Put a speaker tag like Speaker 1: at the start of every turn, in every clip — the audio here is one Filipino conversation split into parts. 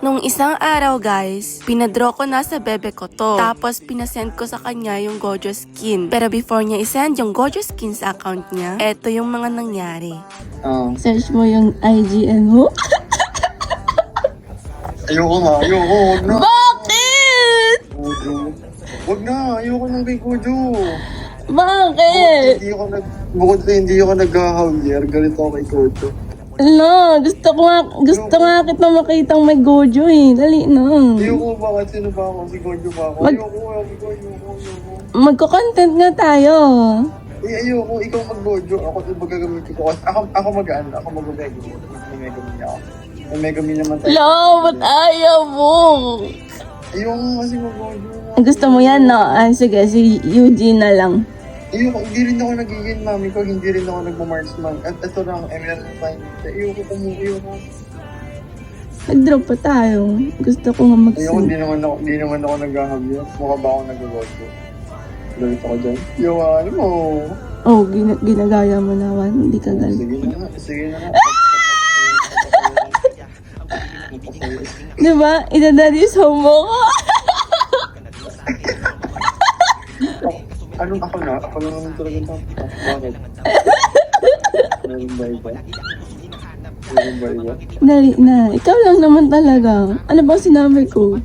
Speaker 1: Nung isang araw guys, pinadraw ko na sa bebe ko to. Tapos pinasend ko sa kanya yung Gojo skin. Pero before niya isend yung Gojo skin sa account niya, eto yung mga nangyari.
Speaker 2: Search mo yung IGN mo.
Speaker 3: Ayoko nga, ayoko. Huwag na.
Speaker 2: Bakit?
Speaker 3: Gojo. Huwag na, ayoko nang kay Gojo.
Speaker 2: Bakit?
Speaker 3: Bukod sa hindi ako nag-hawlier, galit ako kay Gojo.
Speaker 2: Ala, gusto nga kita makitang may Gojo eh. Dali na.
Speaker 3: Ayoko, bakit sino ba ako? Si Gojo ba ako? Ayoko.
Speaker 2: Magko-content nga tayo.
Speaker 3: Ayoko, ikaw mag-Gojo. Ako ito magagamitin ko. Ako mag-ano, ako mag-Megami. May Megami ako. May Megami naman tayo.
Speaker 2: Ala, ba't ayaw mo?
Speaker 3: Ayoko kasi mag-Gojo.
Speaker 2: Gusto mo yan, no? Sige, si Eugene na lang.
Speaker 3: Ayoko, hindi rin ako nagiging mami ko, hindi rin ako nagmamarksman. At ito lang, Emerald Fine. Ayoko ayoko.
Speaker 2: Nag-drop pa tayo. Gusto ko nga
Speaker 3: Ayoko,
Speaker 2: mag-send.
Speaker 3: hindi naman ako nag-hawlier. Mukha ba ako nag-Gojo? Galit ako dyan. Yung ano mo.
Speaker 2: Oh, ginagaya mo naman. Hindi ka galit.
Speaker 3: Sige na nga.
Speaker 2: Diba? Idadadis mo ko.
Speaker 3: Anong ako na? Ako na naman talaga ito. Bakit? Meron ba iba? Meron ba iba?
Speaker 2: Dali na. Ikaw lang naman talaga. Ano bang sinabi ko?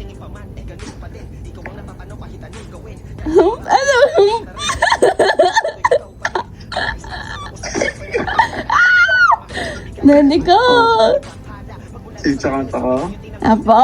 Speaker 2: Ano? Dali ko.
Speaker 3: Si Tsaka.
Speaker 2: Apo?